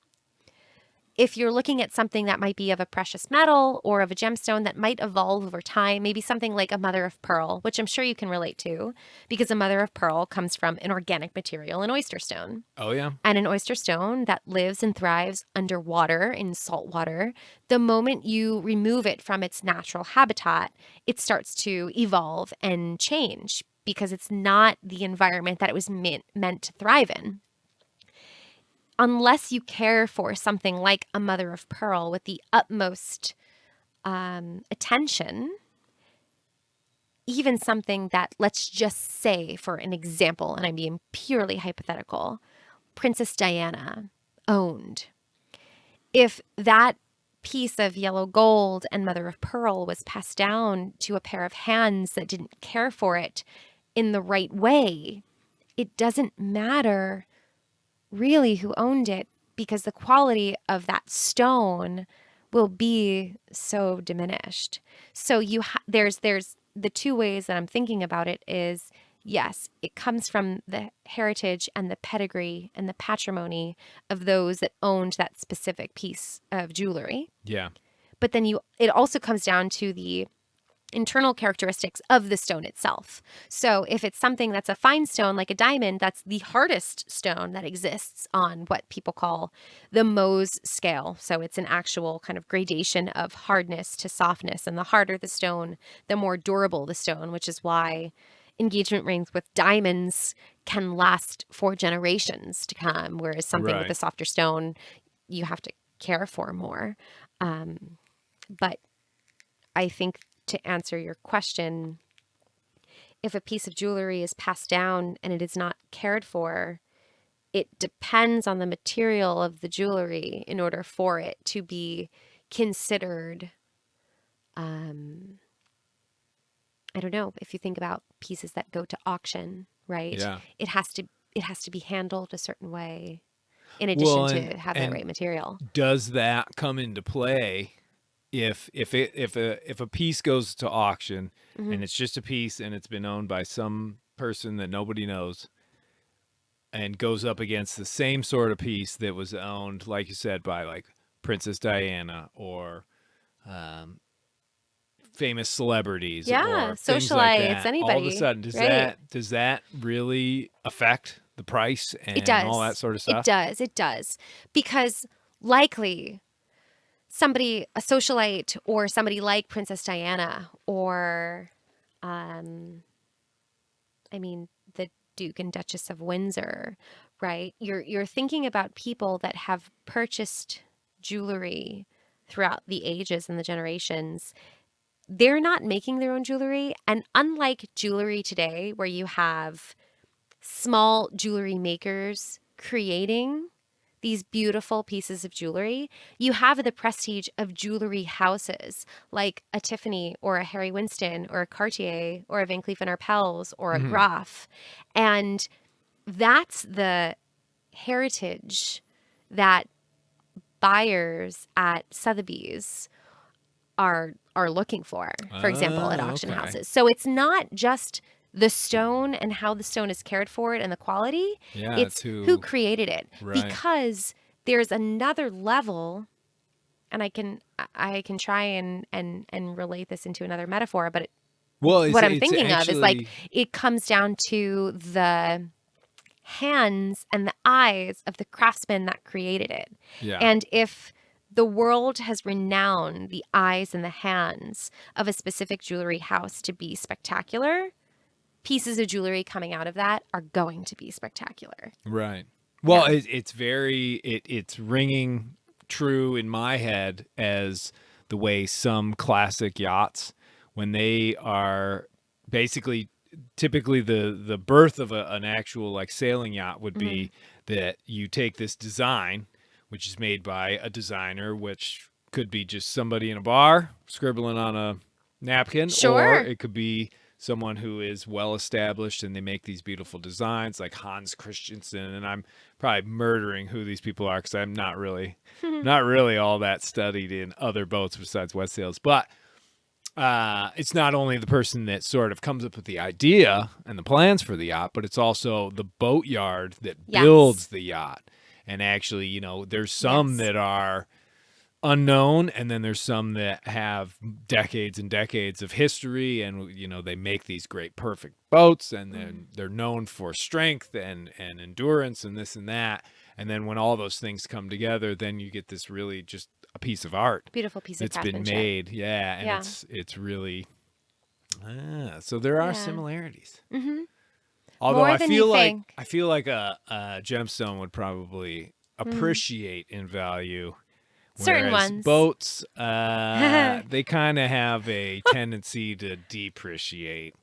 If you're looking at something that might be of a precious metal or of a gemstone that might evolve over time, maybe something like a mother of pearl, which I'm sure you can relate to, because a mother of pearl comes from an organic material, an oyster stone. Oh, yeah. And an oyster stone that lives and thrives underwater in salt water, the moment you remove it from its natural habitat, it starts to evolve and change because it's not the environment that it was meant to thrive in. Unless you care for something like a mother of pearl with the utmost attention, even something that, let's just say for an example, and I'm being purely hypothetical, Princess Diana owned. If that piece of yellow gold and mother of pearl was passed down to a pair of hands that didn't care for it in the right way, it doesn't matter really who owned it, because the quality of that stone will be so diminished. So there's the two ways that I'm thinking about it is, yes, it comes from the heritage and the pedigree and the patrimony of those that owned that specific piece of jewelry. Yeah. But then it also comes down to the internal characteristics of the stone itself. So if it's something that's a fine stone like a diamond, that's the hardest stone that exists on what people call the Mohs scale. So it's an actual kind of gradation of hardness to softness. And the harder the stone, the more durable the stone, which is why engagement rings with diamonds can last for generations to come, whereas something with a softer stone, you have to care for more. But I think, to answer your question, if a piece of jewelry is passed down and it is not cared for, it depends on the material of the jewelry in order for it to be considered. I don't know, if you think about pieces that go to auction, right? Yeah. It has to be handled a certain way in addition to have that right material. Does that come into play if a piece goes to auction and it's just a piece and it's been owned by some person that nobody knows and goes up against the same sort of piece that was owned, like you said, by like Princess Diana or famous celebrities or things socialites, like that. anybody. All of a sudden, does that really affect the price and It does. all that sort of stuff? It does. It does. Because likely somebody, a socialite or somebody like Princess Diana or, the Duke and Duchess of Windsor, right? You're thinking about people that have purchased jewelry throughout the ages and the generations. They're not making their own jewelry. And unlike jewelry today, where you have small jewelry makers creating these beautiful pieces of jewelry, you have the prestige of jewelry houses like a Tiffany or a Harry Winston or a Cartier or a Van Cleef & Arpels or a Graf. And that's the heritage that buyers at Sotheby's are looking for example, at auction okay. houses. So it's not just the stone and how the stone is cared for and the quality. Yeah, It's who created it. Right. Because there's another level, and I can try and relate this into another metaphor, but what I'm thinking of is like it comes down to the hands and the eyes of the craftsman that created it. Yeah. And if the world has renowned the eyes and the hands of a specific jewelry house to be spectacular, pieces of jewelry coming out of that are going to be spectacular. Right. Well, Yeah. it's ringing true in my head as the way some classic yachts, when they are basically, typically the birth of an actual like sailing yacht would be that you take this design, which is made by a designer, which could be just somebody in a bar scribbling on a napkin, Sure. or it could be someone who is well established and they make these beautiful designs like Hans Christensen. And I'm probably murdering who these people are because I'm not really all that studied in other boats besides wet sails. But it's not only the person that sort of comes up with the idea and the plans for the yacht, but it's also the boatyard that Yes. builds the yacht. And actually, you know, there's some Yes. that are unknown, and then there's some that have decades and decades of history, and you know, they make these great perfect boats, and then they're known for strength and endurance and this and that. And then when all those things come together, then you get this really just a piece of art Beautiful piece of that's been craftsmanship. made. Yeah, and Yeah. it's really so there are Yeah. similarities. Mm-hmm. Although More I than feel you like think. I feel like a gemstone would probably appreciate in value. Certain Whereas ones. boats, they kind of have a tendency to depreciate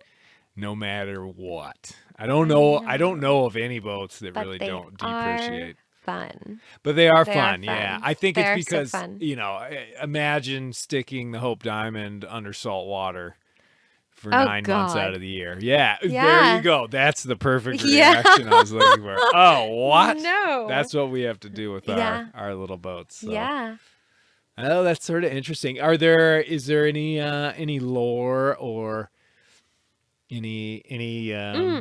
no matter what. I don't know of any boats that But really they don't are depreciate. fun. But they are They are fun, yeah. fun. I think They it's are so because, fun. you know, imagine sticking the Hope Diamond under salt water for Oh, 9 months out God. of the year. Yeah, there Yeah. you go. That's the perfect Yeah. reaction I was looking for. Oh, what? No. That's what we have to do with Yeah. our little boats. So. Yeah. Oh, that's sort of interesting. Is there any lore or any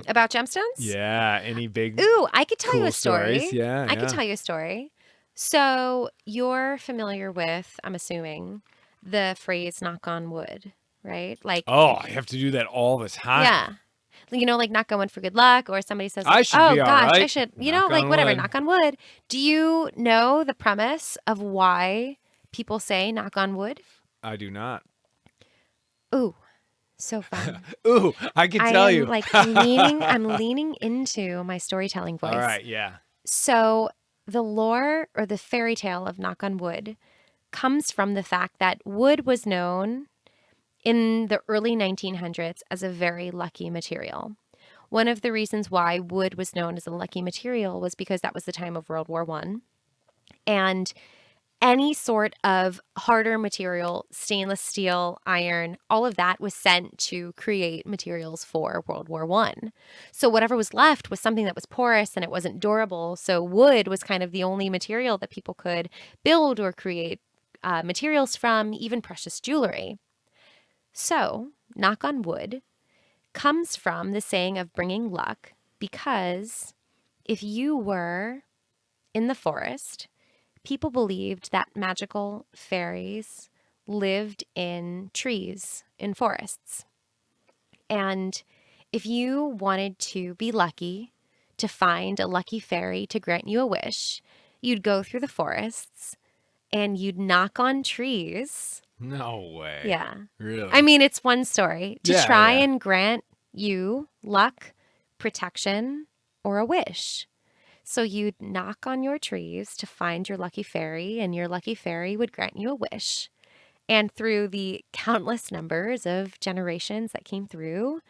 About gemstones? yeah, any big Ooh, I could tell you cool a story. stories? Yeah, I could tell you a story. So you're familiar with, I'm assuming, the phrase knock on wood, right? Like, Oh, I have to do that all the time. yeah. You know, like knock on wood for good luck, or somebody says, I like, should oh be all gosh, I right. should, Knock like on whatever, wood. knock on wood. Do you know the premise of why people say knock on wood? I do not. Ooh, so fun. Ooh, I can tell I am you. like I'm leaning into my storytelling voice. All right, yeah. So the lore or the fairy tale of knock on wood comes from the fact that wood was known in the early 1900s as a very lucky material. One of the reasons why wood was known as a lucky material was because that was the time of World War I. And any sort of harder material, stainless steel, iron, all of that was sent to create materials for World War I. So whatever was left was something that was porous and it wasn't durable. So wood was kind of the only material that people could build or create materials from, even precious jewelry. So knock on wood comes from the saying of bringing luck, because if you were in the forest, people believed that magical fairies lived in trees, in forests. And if you wanted to be lucky, to find a lucky fairy to grant you a wish, you'd go through the forests and you'd knock on trees. No way. Yeah. Really? I mean, it's one story to Yeah, try yeah. and grant you luck, protection, or a wish. So you'd knock on your trees to find your lucky fairy, and your lucky fairy would grant you a wish. And through the countless numbers of generations that came through,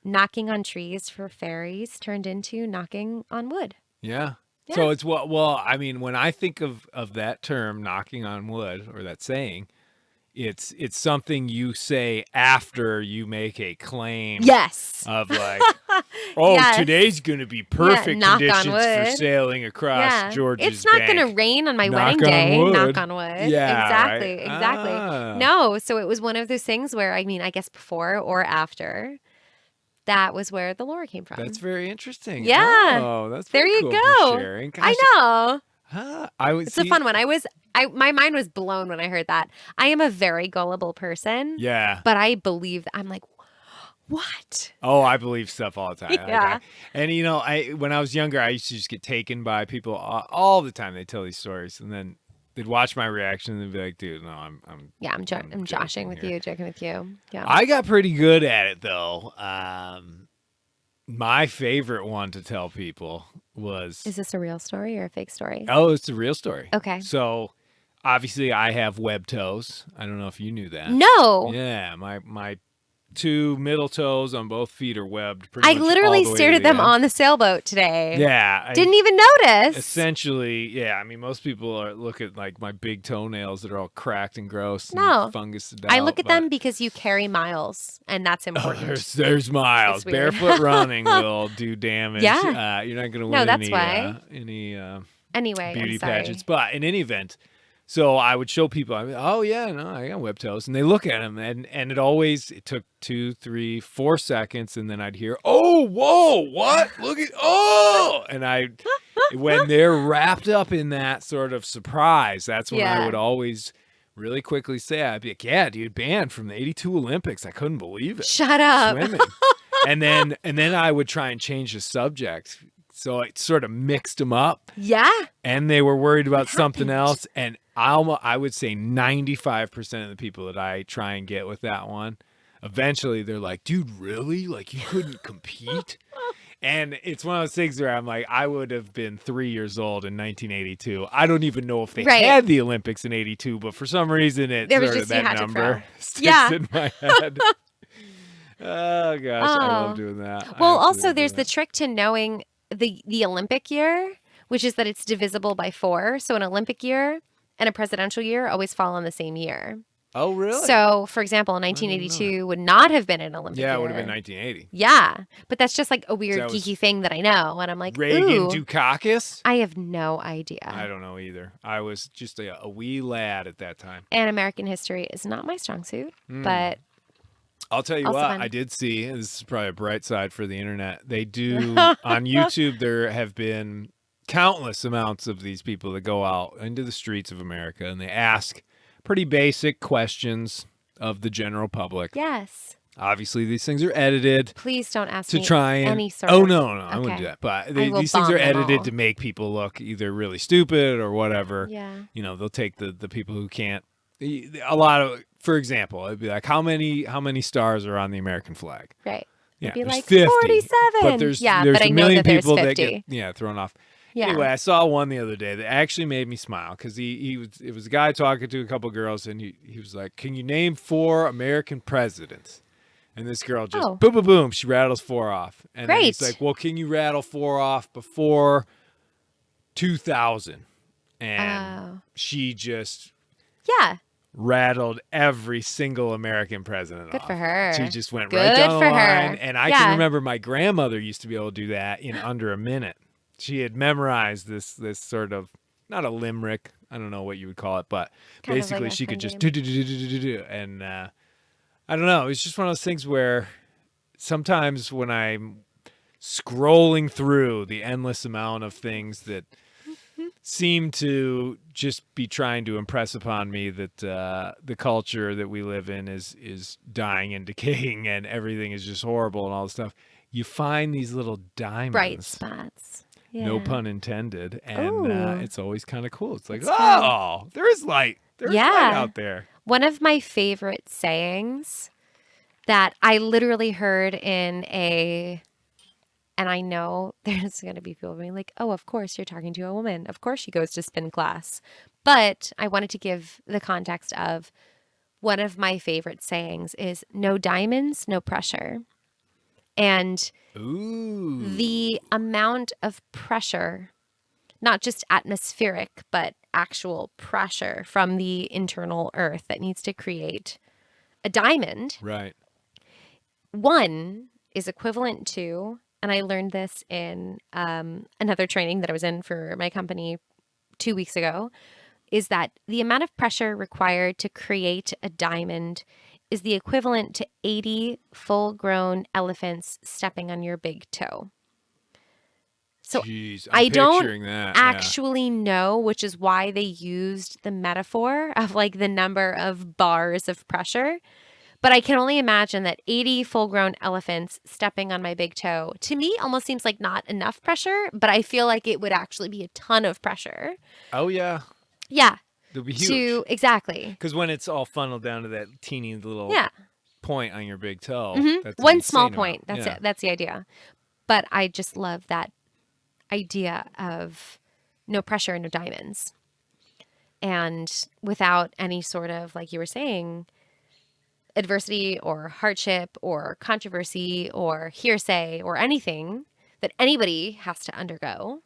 knocking on trees for fairies turned into knocking on wood. Yeah. Yeah. So it's well, I mean, when I think of that term, knocking on wood, or that saying, it's something you say after you make a claim. Yes. Of like, oh, Yes. today's going to be perfect knock on conditions for wood. sailing across George's It's not going to Bank. rain on my Knock wedding on day. wood. Knock on wood. Yeah, exactly. right. Exactly. Ah. No, so it was one of those things where, I mean, I guess before or after, that was where the lore came from. That's very interesting. Yeah. Oh, that's There very you cool go. for sharing. I Gosh, know. I would It's a fun one. My mind was blown when I heard that. I am a very gullible person. Yeah. But I believe that. I'm like, what? Oh, I believe stuff all the time. Like, Yeah. and you know, when I was younger, I used to just get taken by people all the time. They tell these stories, and then they'd watch my reaction and they'd be like, "Dude, no, I'm joshing with here." you, joking with you. Yeah. I got pretty good at it though. My favorite one to tell people was. Is this a real story or a fake story? Oh, it's a real story. Okay. So, obviously, I have web toes. I don't know if you knew that. No. Yeah, my two middle toes on both feet are webbed. I much literally all the way stared to at the them end. on the sailboat today. Yeah. Didn't even notice. Essentially, yeah. I mean, most people look at like my big toenails that are all cracked and gross and No. fungused I out, look at but- them because you carry miles, and that's Oh, important. there's miles. It's weird. Barefoot running will do damage. Yeah. You're not going to win No, that's any, why. Anyway, beauty I'm sorry. pageants. But in any event, so I would show people, oh, yeah, no, I got web toes. And they look at them, and it took 2, 3, 4 seconds, and then I'd hear, oh, whoa, what? Look at, oh! And when they're wrapped up in that sort of surprise, that's when I Yeah. would always really quickly say, I'd be like, yeah, dude, banned from the 82 Olympics. I couldn't believe it. Shut up. Swimming. and then I would try and change the subject. So it sort of mixed them up. Yeah. And they were worried about something else. And I would say 95% of the people that I try and get with that one, eventually they're like, dude, really? Like you couldn't compete? And it's one of those things where I'm like, I would have been 3 years old in 1982. I don't even know if they Right. had the Olympics in 82, but for some reason it There was sort of just you that had to number throw. sticks Yeah. in my head. Oh gosh, I love Oh. doing that. I Well, absolutely also, do there's the that. trick to knowing the Olympic year, which is that it's divisible by 4. So an Olympic year and a presidential year always fall on the same year. Oh really? So, for example, didn't know 1982 would not have been an Olympic year. Yeah, it would have been 1980. Yeah, but that's just like a weird That was geeky thing that I know, and I'm like, Reagan ooh, Dukakis? I have no idea. I don't know either. I was just a wee lad at that time. And American history is not my strong suit, Hmm. but I'll tell you Also what, fun. I did see, and this is probably a bright side for the internet. They do, on YouTube, there have been countless amounts of these people that go out into the streets of America and they ask pretty basic questions of the general public. yes, Obviously, these things are edited please don't ask to me try and. any sort Oh, of. no, I wouldn't Okay. do that. But I will these things are bomb them edited all. to make people look either really stupid or whatever. Yeah. You know, they'll take the people who can't. A lot of, for example, it'd be like, how many stars are on the American flag? Right. Yeah, It'd be there's like 50, 47. But there's Yeah, there's but I a know million that there's people that 50. get thrown off. Yeah. Anyway, I saw one the other day that actually made me smile because it was a guy talking to a couple girls and he was like, "Can you name 4 American presidents?" And this girl just Oh. boom boom boom, she rattles 4 off. And then he's Great. like, "Well, can you rattle 4 off before 2000?" And Oh. she just Yeah. rattled every single American president Good off. for her. She just went Good right down the for her. line. And I Yeah. can remember my grandmother used to be able to do that in under a minute. She had memorized this sort of, not a limerick, I don't know what you would call it, but Kind of basically like a she could fun just game. do. And I don't know. It's just one of those things where sometimes when I'm scrolling through the endless amount of things that seem to just be trying to impress upon me that the culture that we live in is dying and decaying and everything is just horrible and all this stuff. you find these little diamonds. Bright spots. Yeah. No pun intended. And Ooh. it's always kind of cool. It's like, It's fun. oh, there is light. There's light Yeah. out there. One of my favorite sayings that I literally heard in and I know there's going to be people being like, oh, of course you're talking to a woman. Of course she goes to spin class. But I wanted to give the context of one of my favorite sayings is no diamonds, no pressure. And Ooh. the amount of pressure, not just atmospheric, but actual pressure from the internal earth that needs to create a diamond. Right. One is equivalent to, and I learned this in another training that I was in for my company 2 weeks ago, is that the amount of pressure required to create a diamond is the equivalent to 80 full-grown elephants stepping on your big toe. So Jeez, I don't picturing that. actually know, which is why they used the metaphor of like the number of bars of pressure. But I can only imagine that 80 full-grown elephants stepping on my big toe, to me, almost seems like not enough pressure, but I feel like it would actually be a ton of pressure. Oh, yeah. Yeah. It'll be huge. Exactly. Because when it's all funneled down to that teeny little point on your big toe. Mm-hmm. That's one an small insane point. amount. That's it. That's the idea. But I just love that idea of no pressure, no diamonds. And without any sort of, like you were saying, adversity or hardship or controversy or hearsay or anything that anybody has to undergo,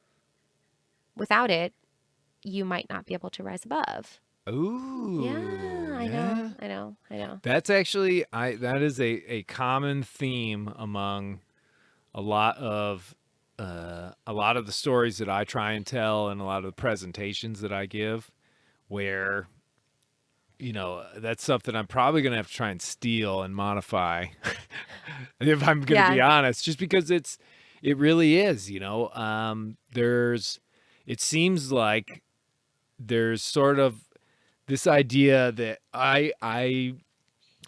without it, you might not be able to rise above. Ooh. Yeah, I know. That's actually that is a common theme among a lot of the stories that I try and tell and a lot of the presentations that I give, where that's something I'm probably gonna have to try and steal and modify if I'm gonna be honest, just because it really is, it seems like there's sort of this idea that I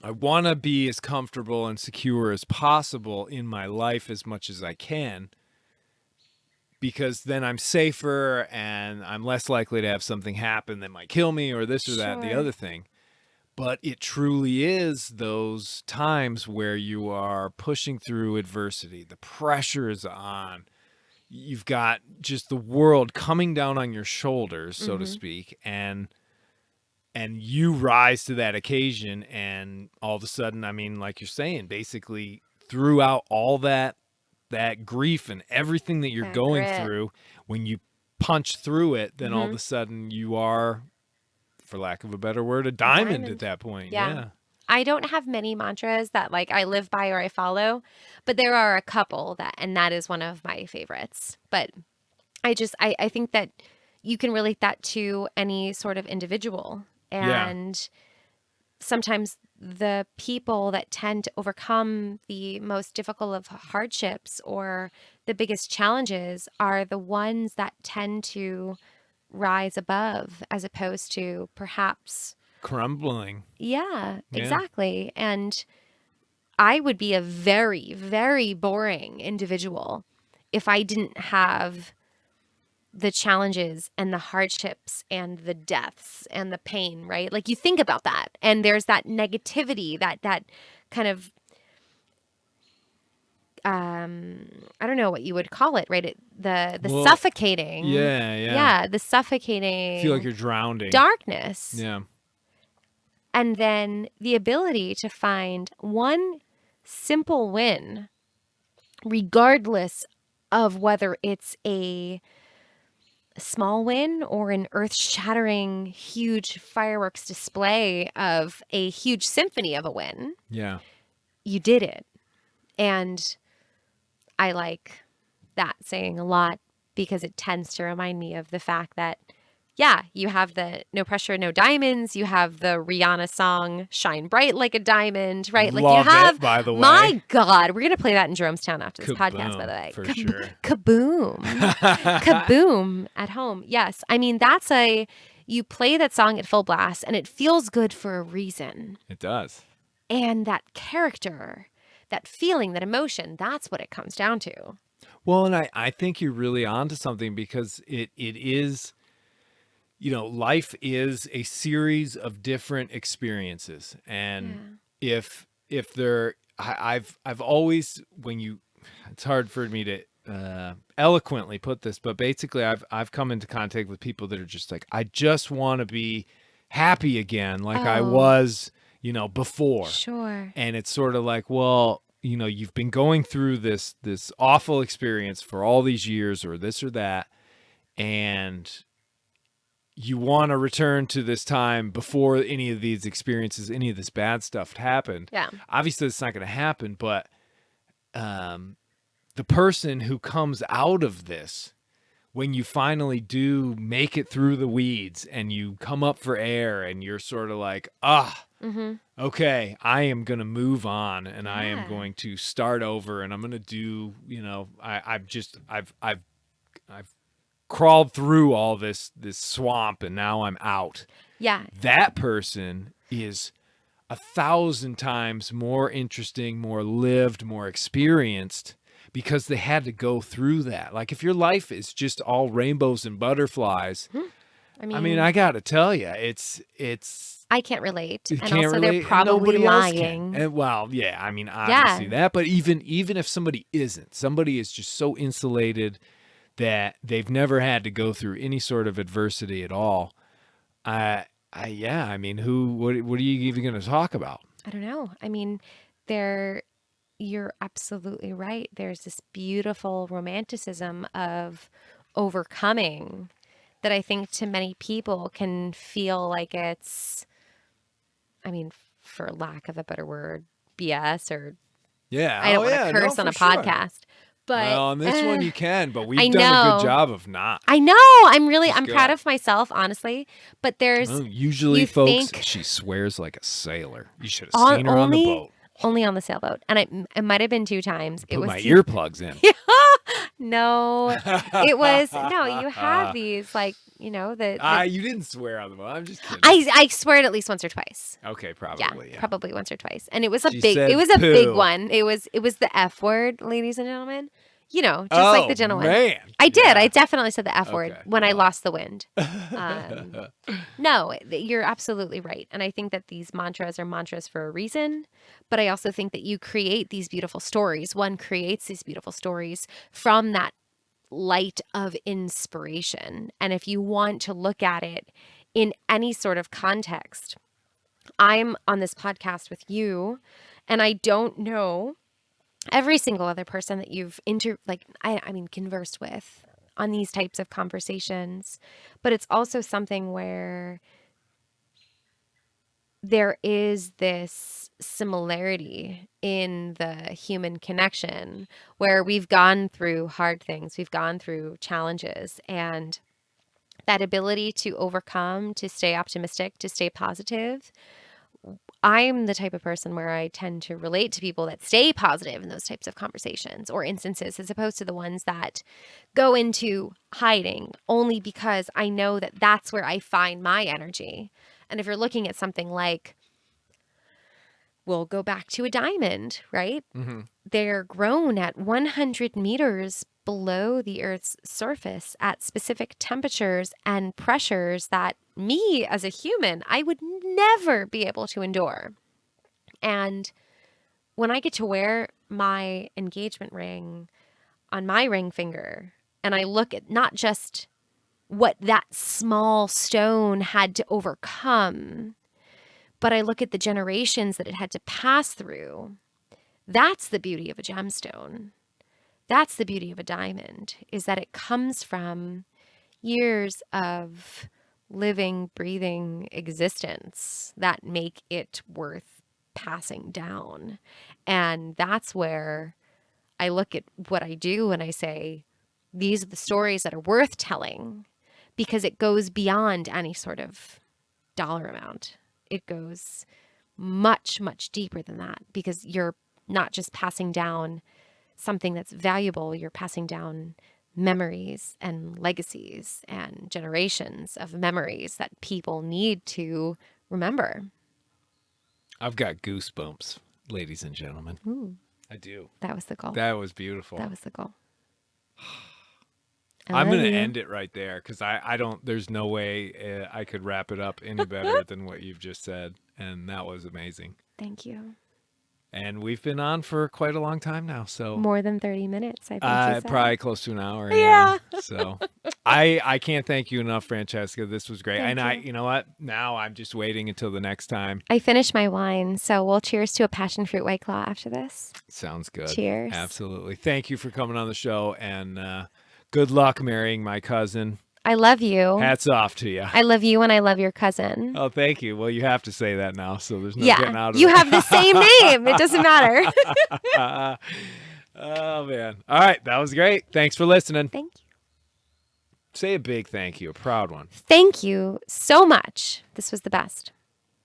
want to be as comfortable and secure as possible in my life as much as I can, because then I'm safer and I'm less likely to have something happen that might kill me or this or that, the other thing. But it truly is those times where you are pushing through adversity. The pressure is on. You've got just the world coming down on your shoulders, so to speak, and you rise to that occasion, and all of a sudden, I mean, like you're saying, basically throughout all that grief and everything that you're going through, when you punch through it, then all of a sudden you are, for lack of a better word, a diamond at that point. Yeah. I don't have many mantras that like I live by or I follow, but there are a couple and that is one of my favorites. But I think that you can relate that to any sort of individual. And sometimes the people that tend to overcome the most difficult of hardships or the biggest challenges are the ones that tend to rise above, as opposed to perhaps crumbling. Yeah, exactly. And I would be a very, very boring individual if I didn't have the challenges and the hardships and the deaths and the pain, right? Like you think about that and there's that negativity, that kind of, I don't know what you would call it, right? The suffocating. Yeah, the suffocating. I feel like you're drowning. Darkness. Yeah. And then the ability to find one simple win, regardless of whether it's a small win or an earth-shattering, huge fireworks display of a huge symphony of a win. Yeah. You did it. And I like that saying a lot because it tends to remind me of the fact that you have the no pressure, no diamonds. You have the Rihanna song "Shine Bright Like a Diamond," right? Like Love you have. It, by the way. My God, we're gonna play that in Jeromestown after this podcast. By the way, for sure. Kaboom, kaboom at home. Yes, I mean you play that song at full blast, and it feels good for a reason. It does. And that character that feeling, that emotion, that's what it comes down to. Well, and I think you're really onto something, because it is, life is a series of different experiences. And if there, I've always, it's hard for me to eloquently put this, but basically I've come into contact with people that are just like, I just want to be happy again, like I was, before. Sure. And it's sort of like, well, you've been going through this awful experience for all these years, or this or that, and you want to return to this time before any of these experiences, any of this bad stuff happened. Yeah. Obviously, it's not going to happen, but the person who comes out of this, when you finally do make it through the weeds and you come up for air and you're sort of like, okay, I am going to move on, and I am going to start over, and I'm going to do, I've crawled through all this swamp, and now I'm out. Yeah. That person is 1,000 times more interesting, more lived, more experienced, because they had to go through that. Like, if your life is just all rainbows and butterflies, I mean, I got to tell you, it's I can't relate. you And can't also relate, they're probably and nobody else lying. can. And, well, yeah, I mean, obviously that, but even if somebody isn't, somebody is just so insulated that they've never had to go through any sort of adversity at all. I mean, what are you even going to talk about? I don't know. I mean, you're absolutely right. There's this beautiful romanticism of overcoming that I think to many people can feel like it's, I mean, for lack of a better word, BS, or Yeah. I don't want to curse on a podcast. But well, on this one you can, but I we've done a good job of not. I know. I'm proud of myself, honestly. But there's usually, folks, she swears like a sailor. You should have seen her on the boat. Only on the sailboat, and it might have been 2 times. Put my earplugs in. No, it was no. You have these like you didn't swear on the boat. I'm just kidding. I swear it at least once or twice. Okay, probably. Yeah. Probably once or twice, and it was a She big. said It was a poo. big one. It was the F word, ladies and gentlemen. Just like the gentleman. Man. I did. Yeah. I definitely said the F word when I lost the wind. No, you're absolutely right. And I think that these mantras are mantras for a reason. But I also think that you create these beautiful stories. One creates these beautiful stories from that light of inspiration. And if you want to look at it in any sort of context, I'm on this podcast with you, and I don't know every single other person that you've conversed with on these types of conversations, but it's also something where there is this similarity in the human connection where we've gone through hard things, we've gone through challenges, and that ability to overcome, to stay optimistic, to stay positive. I'm the type of person where I tend to relate to people that stay positive in those types of conversations or instances, as opposed to the ones that go into hiding only because I know that that's where I find my energy. And if you're looking at something like, we'll go back to a diamond, right? Mm-hmm. They're grown at 100 meters below the Earth's surface at specific temperatures and pressures that me as a human, I would never be able to endure. And when I get to wear my engagement ring on my ring finger, and I look at not just what that small stone had to overcome, but I look at the generations that it had to pass through, that's the beauty of a gemstone. That's the beauty of a diamond, is that it comes from years of living, breathing existence that make it worth passing down. And that's where I look at what I do and I say, these are the stories that are worth telling, because it goes beyond any sort of dollar amount. It goes much, much deeper than that, because you're not just passing down something that's valuable, you're passing down memories and legacies and generations of memories that people need to remember. I've got goosebumps, ladies and gentlemen. Ooh. I do. That was the goal. That was beautiful. That was the goal. I'm going to end it right there because I don't, there's no way I could wrap it up any better than what you've just said. And that was amazing. Thank you. And we've been on for quite a long time now. So more than 30 minutes, I think you said. Probably close to an hour. Yeah. So I can't thank you enough, Francesca. This was great. Thank and you. you know what? Now I'm just waiting until the next time. I finished my wine, so we'll cheers to a passion fruit White Claw after this. Sounds good. Cheers. Absolutely. Thank you for coming on the show, and good luck marrying my cousin. I love you. Hats off to you. I love you and I love your cousin. Oh, thank you. Well, you have to say that now, so there's no getting out of it. You have the same name. It doesn't matter. Oh, man. All right. That was great. Thanks for listening. Thank you. Say a big thank you, a proud one. Thank you so much. This was the best.